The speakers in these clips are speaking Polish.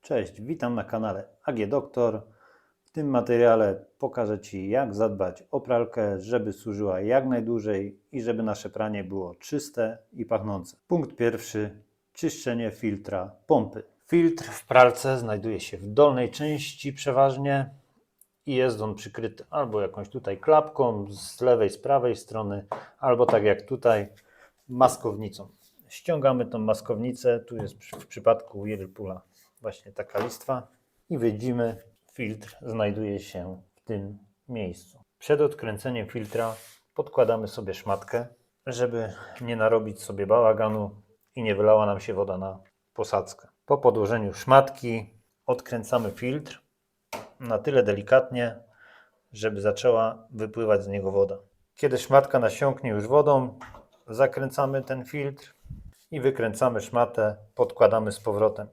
Cześć, witam na kanale AG Doktor. W tym materiale pokażę Ci, jak zadbać o pralkę, żeby służyła jak najdłużej i żeby nasze pranie było czyste i pachnące. Punkt pierwszy: czyszczenie filtra pompy. Filtr w pralce znajduje się w dolnej części przeważnie i jest on przykryty albo jakąś tutaj klapką z lewej, z prawej strony, albo tak jak tutaj, maskownicą. Ściągamy tą maskownicę, tu jest w przypadku Whirlpoola właśnie taka listwa i widzimy, filtr znajduje się w tym miejscu. Przed odkręceniem filtra podkładamy sobie szmatkę, żeby nie narobić sobie bałaganu i nie wylała nam się woda na posadzkę. Po podłożeniu szmatki odkręcamy filtr na tyle delikatnie, żeby zaczęła wypływać z niego woda. Kiedy szmatka nasiąknie już wodą, zakręcamy ten filtr i wykręcamy szmatę, podkładamy z powrotem.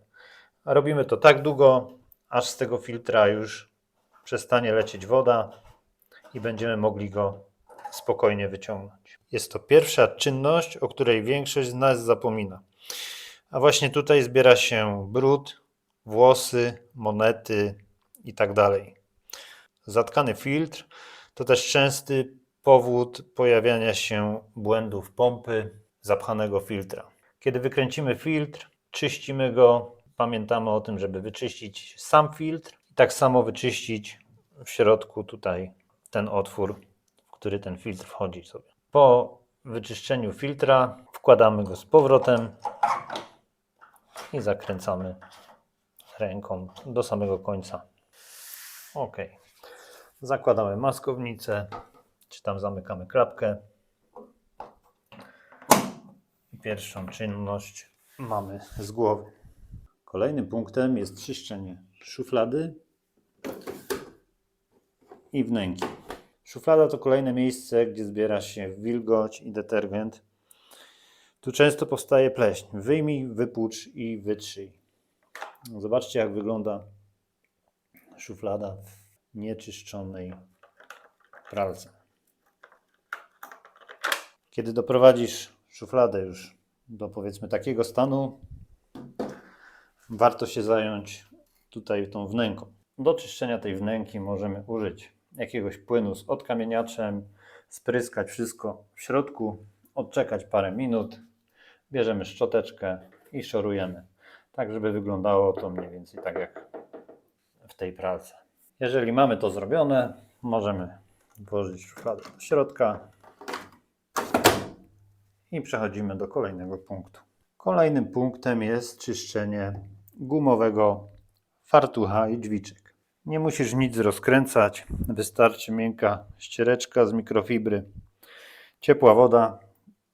A robimy to tak długo, aż z tego filtra już przestanie lecieć woda i będziemy mogli go spokojnie wyciągnąć. Jest to pierwsza czynność, o której większość z nas zapomina. A właśnie tutaj zbiera się brud, włosy, monety i tak dalej. Zatkany filtr to też częsty powód pojawiania się błędów pompy zapchanego filtra. Kiedy wykręcimy filtr, czyścimy go, pamiętamy o tym, żeby wyczyścić sam filtr i tak samo wyczyścić w środku tutaj ten otwór, w który ten filtr wchodzi sobie. Po wyczyszczeniu filtra wkładamy go z powrotem i zakręcamy ręką do samego końca. OK. Zakładamy maskownicę, czy tam zamykamy klapkę. Pierwszą czynność mamy z głowy. Kolejnym punktem jest czyszczenie szuflady i wnęki. Szuflada to kolejne miejsce, gdzie zbiera się wilgoć i detergent. Tu często powstaje pleśń. Wyjmij, wypłucz i wytrzyj. Zobaczcie, jak wygląda szuflada w nieczyszczonej pralce. Kiedy doprowadzisz szufladę już do, powiedzmy, takiego stanu, warto się zająć tutaj tą wnęką. Do czyszczenia tej wnęki możemy użyć jakiegoś płynu z odkamieniaczem, spryskać wszystko w środku, odczekać parę minut, bierzemy szczoteczkę i szorujemy, tak żeby wyglądało to mniej więcej tak jak w tej pralce. Jeżeli mamy to zrobione, możemy włożyć szufladę do środka i przechodzimy do kolejnego punktu. Kolejnym punktem jest czyszczenie gumowego fartucha i drzwiczek. Nie musisz nic rozkręcać, wystarczy miękka ściereczka z mikrofibry, ciepła woda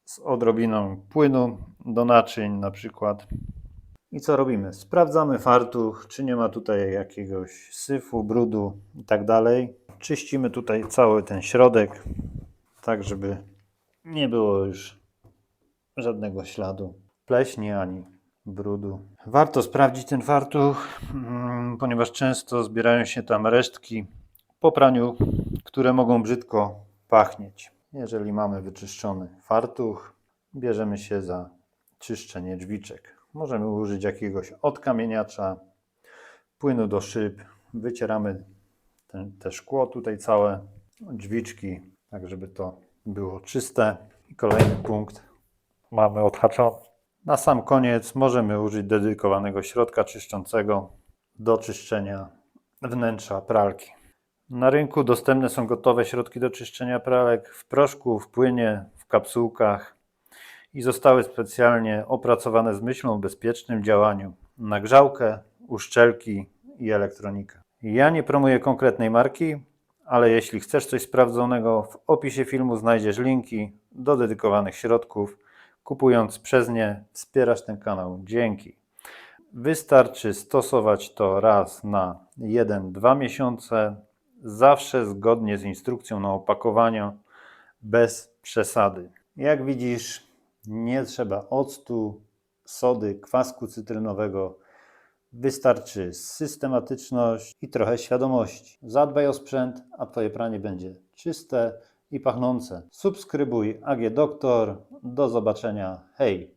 z odrobiną płynu do naczyń na przykład. I co robimy? Sprawdzamy fartuch, czy nie ma tutaj jakiegoś syfu, brudu i tak dalej. Czyścimy tutaj cały ten środek, tak żeby nie było już żadnego śladu pleśni ani brudu. Warto sprawdzić ten fartuch, ponieważ często zbierają się tam resztki po praniu, które mogą brzydko pachnieć. Jeżeli mamy wyczyszczony fartuch, bierzemy się za czyszczenie drzwiczek. Możemy użyć jakiegoś odkamieniacza, płynu do szyb. Wycieramy te szkło tutaj całe, drzwiczki, tak żeby to było czyste. I kolejny punkt mamy odhaczony. Na sam koniec możemy użyć dedykowanego środka czyszczącego do czyszczenia wnętrza pralki. Na rynku dostępne są gotowe środki do czyszczenia pralek w proszku, w płynie, w kapsułkach i zostały specjalnie opracowane z myślą o bezpiecznym działaniu na grzałkę, uszczelki i elektronikę. Ja nie promuję konkretnej marki, ale jeśli chcesz coś sprawdzonego, w opisie filmu znajdziesz linki do dedykowanych środków. Kupując przez nie, wspierasz ten kanał. Dzięki. Wystarczy stosować to raz na 1-2 miesiące, zawsze zgodnie z instrukcją na opakowaniu, bez przesady. Jak widzisz, nie trzeba octu, sody, kwasku cytrynowego. Wystarczy systematyczność i trochę świadomości. Zadbaj o sprzęt, a Twoje pranie będzie czyste i pachnące. Subskrybuj AG Doktor. Do zobaczenia. Hej!